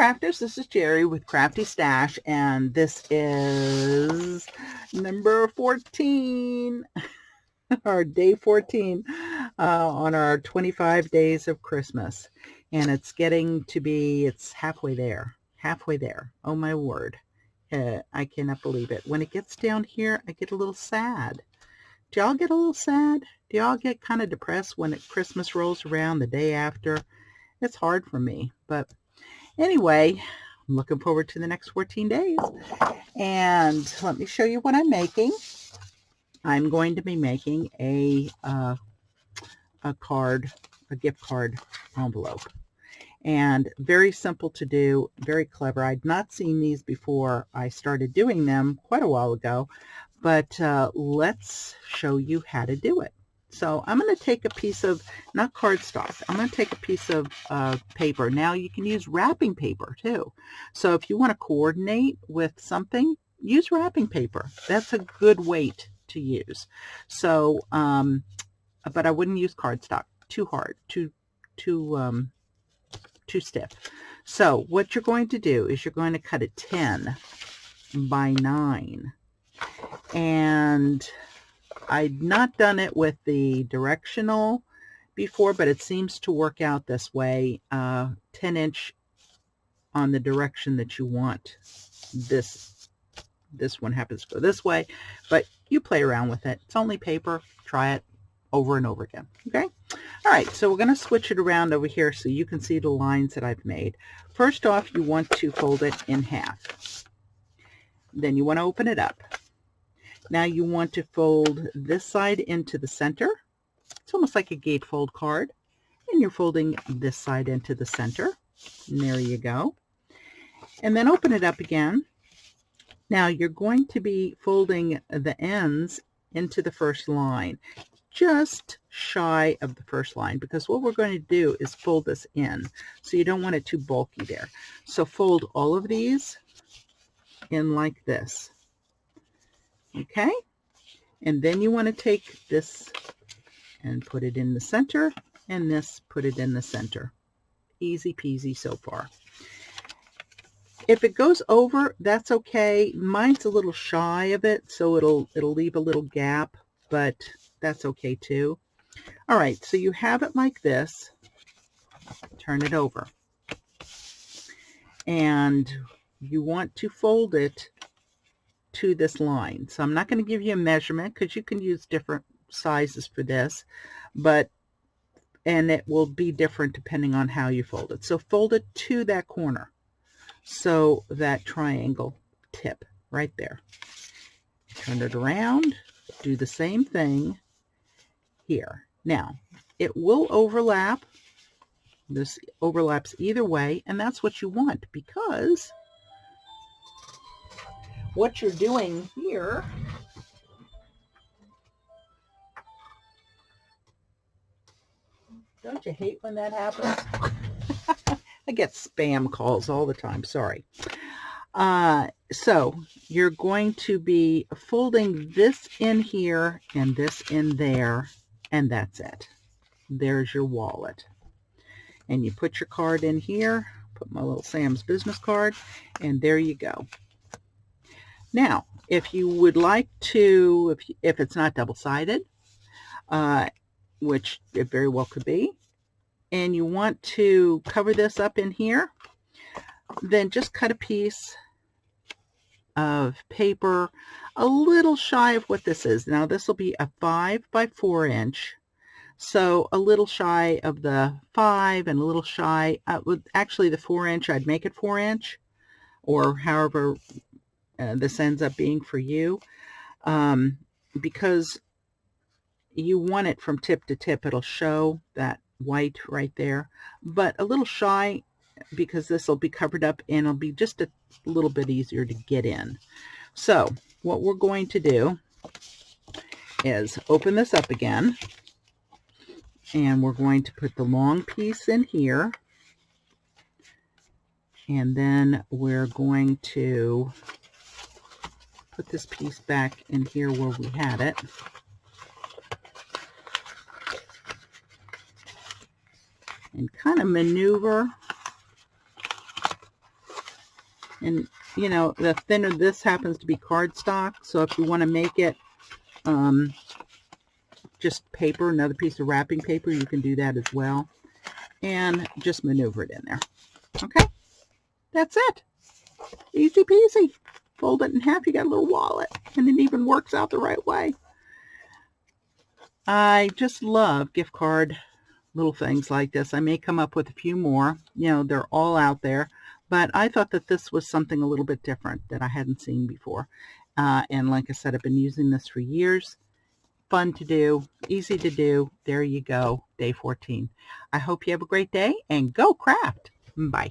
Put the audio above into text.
crafters, this is Jerry with Crafty Stash, and this is number 14, or day 14 on our 25 days of Christmas. And it's getting to be, it's halfway there. Oh my word. I cannot believe it. When it gets down here, I get a little sad. Do y'all get a little sad? Do y'all get kind of depressed when Christmas rolls around the day after? It's hard for me, but anyway, I'm looking forward to the next 14 days. And let me show you what I'm making. I'm going to be making a gift card envelope. And very simple to do, very clever. I'd not seen these before I started doing them quite a while ago, but let's show you how to do it. So I'm going to take a piece of, not cardstock, I'm going to take a piece of paper. Now you can use wrapping paper too. So if you want to coordinate with something, use wrapping paper. That's a good weight to use. So, but I wouldn't use cardstock. Too hard, too stiff. So what you're going to do is you're going to cut a 10 by 9. And I'd not done it with the directional before, but it seems to work out this way. 10-inch on the direction that you want. This one happens to go this way, but you play around with it. It's only paper. Try it over and over again. Okay? All right, so we're going to switch it around over here so you can see the lines that I've made. First off, you want to fold it in half. Then you want to open it up. Now you want to fold this side into the center. It's almost like a gatefold card. And you're folding this side into the center. And there you go. And then open it up again. Now you're going to be folding the ends into the first line, just shy of the first line, because what we're going to do is fold this in. So you don't want it too bulky there. So fold all of these in like this. Okay, and then you want to take this and put it in the center, and this, put it in the center. Easy peasy so far. If it goes over, that's okay. Mine's a little shy of it, so it'll leave a little gap, but that's okay too. All right, so you have it like this. Turn it over. And you want to fold it to this line. So I'm not going to give you a measurement because you can use different sizes for this, and it will be different depending on how you fold it. So fold it to that corner. So that triangle tip right there. Turn it around, do the same thing here. Now, it will overlap. This overlaps either way, and that's what you want, because what you're doing here don't you hate when that happens? I get spam calls all the time, sorry. So you're going to be folding this in here and this in there, and that's it. There's your wallet. And you put your card in here, put my little Sam's business card, and there you go. Now, if you would like to, if it's not double-sided, which it very well could be, and you want to cover this up in here, then just cut a piece of paper a little shy of what this is. Now, this will be a 5 by 4 inch, so a little shy of the 5 and a little shy, actually the 4 inch, I'd make it 4 inch, or however this ends up being for you, because you want it from tip to tip. It'll show that white right there, but a little shy because this will be covered up and it'll be just a little bit easier to get in. So what we're going to do is open this up again, and we're going to put the long piece in here, and then we're going to put this piece back in here where we had it. And kind of maneuver And, you know, the thinner, this happens to be cardstock, so if you want to make it just paper, another piece of wrapping paper, you can do that as well. And just maneuver it in there. Okay, that's it. Easy peasy. Fold it in half, you got a little wallet, and it even works out the right way. I just love gift card little things like this. I may come up with a few more. You know, they're all out there, but I thought that this was something a little bit different that I hadn't seen before. And like I said, I've been using this for years. Fun to do, easy to do. There you go, day 14. I hope you have a great day and go craft. Bye.